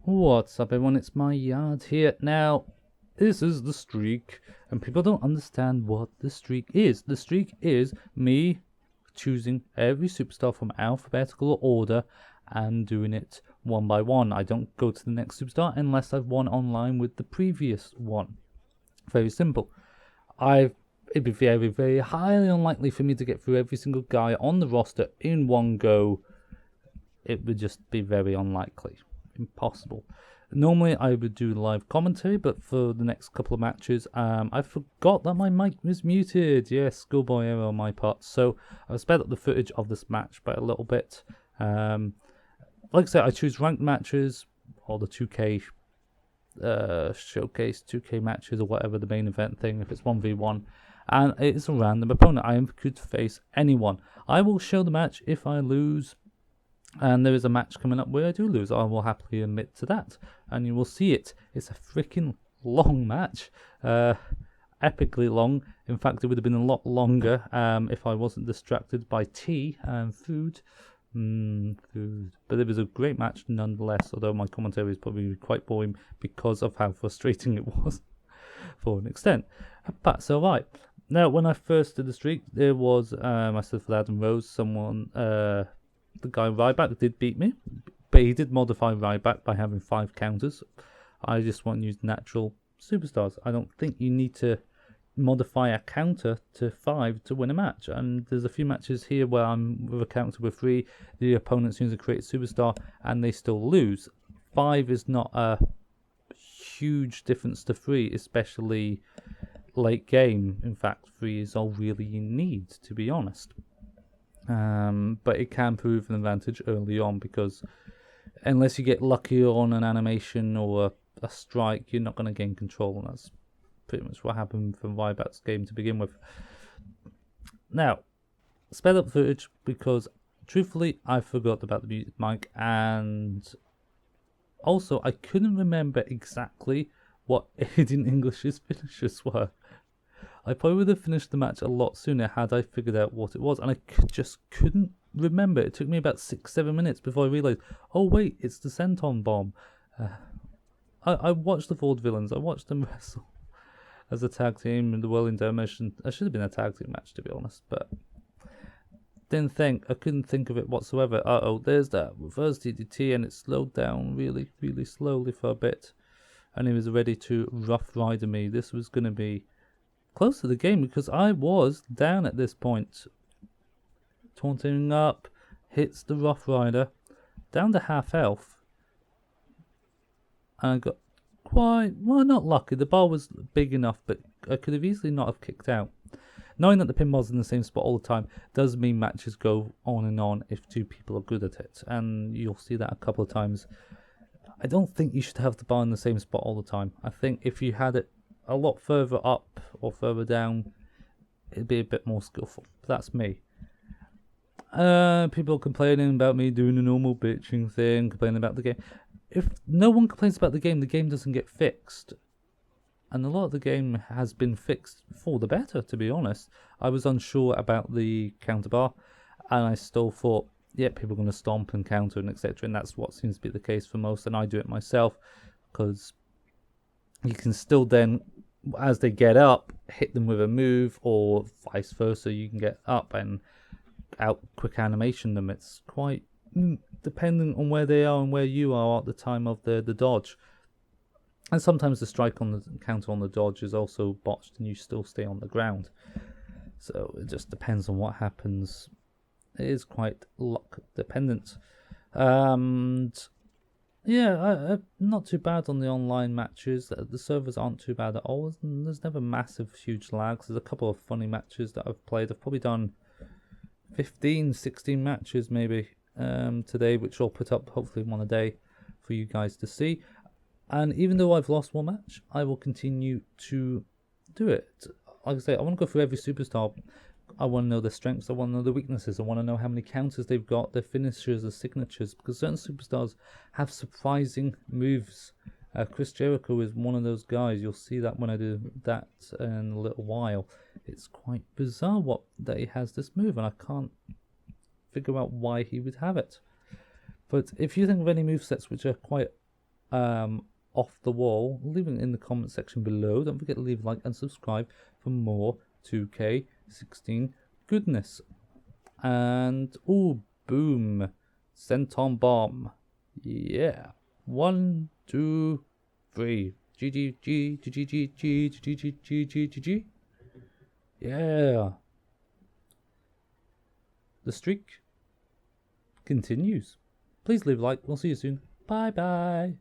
What's up everyone, it's my yard here. Now, this is the streak, and people don't understand what the streak is. The streak is me choosing every superstar from alphabetical order and doing it one by one. I don't go to the next superstar unless I've won online with the previous one. Very simple. It'd be very, very highly unlikely for me to get through every single guy on the roster in one go. It would just be very unlikely. Impossible. Normally I would do live commentary, but for the next couple of matches I forgot that my mic was muted. Yes, schoolboy error on my part, so I've sped up the footage of this match by a little bit. Like I said, I choose ranked matches or the 2K showcase 2K matches or whatever, the main event thing, if it's 1v1, and it's a random opponent. I could face anyone. I will show the match if I lose, and there is a match coming up where I do lose. I will happily admit to that, and you will see it. It's a freaking long match, epically long. In fact, it would have been a lot longer if I wasn't distracted by tea and food. But it was a great match nonetheless, although my commentary is probably quite boring because of how frustrating it was for an extent. But that's alright. Now, when I first did the streak, there was myself, Lad and Rose, someone... the guy Ryback did beat me, but he did modify Ryback by having 5 counters. I just want to use natural superstars. I don't think you need to modify a counter to 5 to win a match. And there's a few matches here where I'm with a counter with 3, the opponent seems to create a superstar and they still lose. 5 is not a huge difference to 3, especially late game. In fact, 3 is all really you need, to be honest. But it can prove an advantage early on, because unless you get lucky on an animation or a strike, you're not going to gain control, and that's pretty much what happened from Ryback's game to begin with. Now, sped up footage because truthfully I forgot about the muted mic, and also I couldn't remember exactly what Aiden English's finishes were. I probably would have finished the match a lot sooner had I figured out what it was, and I just couldn't remember. It took me about 6-7 minutes before I realised, oh wait, it's the Senton Bomb. I watched the vaudevillians, I watched them wrestle as a tag team in the World Intermission. It should have been a tag team match, to be honest, but I couldn't think of it whatsoever. There's that reverse DDT, and it slowed down really, really slowly for a bit, and he was ready to rough rider me. This was going to be close to the game because I was down at this point. Taunting up, hits the Rough Rider, down to half health, and I got not lucky. The bar was big enough, but I could have easily not have kicked out. Knowing that the pinball's in the same spot all the time does mean matches go on and on if 2 people are good at it, and you'll see that a couple of times. I don't think you should have the bar in the same spot all the time. I think if you had it a lot further up or further down, it'd be a bit more skillful. But that's me. People complaining about me doing a normal bitching thing, complaining about the game. If no one complains about the game doesn't get fixed. And a lot of the game has been fixed for the better, to be honest. I was unsure about the counter bar, and I still thought, yeah, people are going to stomp and counter and etc. And that's what seems to be the case for most, and I do it myself, because you can still then, as they get up, hit them with a move, or vice versa. You can get up and out quick animation them. It's quite dependent on where they are and where you are at the time of the dodge. And sometimes the strike on the counter on the dodge is also botched and you still stay on the ground. So it just depends on what happens. It is quite luck dependent. Yeah, not too bad on the online matches. The servers aren't too bad at all. There's never massive, huge lags. There's a couple of funny matches that I've played. I've probably done 15, 16 matches maybe today, which I'll put up hopefully one a day for you guys to see. And even though I've lost one match, I will continue to do it. Like I say, I want to go through every superstar. I want to know their strengths, I want to know their weaknesses, I want to know how many counters they've got, their finishers, their signatures, because certain superstars have surprising moves. Chris Jericho is one of those guys. You'll see that when I do that in a little while. It's quite bizarre that he has this move, and I can't figure out why he would have it. But if you think of any movesets which are quite off the wall, leave it in the comment section below. Don't forget to leave a like and subscribe for more 2K16 goodness. And oh, boom, senton bomb. Yeah, 1 2 3. GG. Yeah, the streak continues. Please leave a like. We'll see you soon. Bye bye.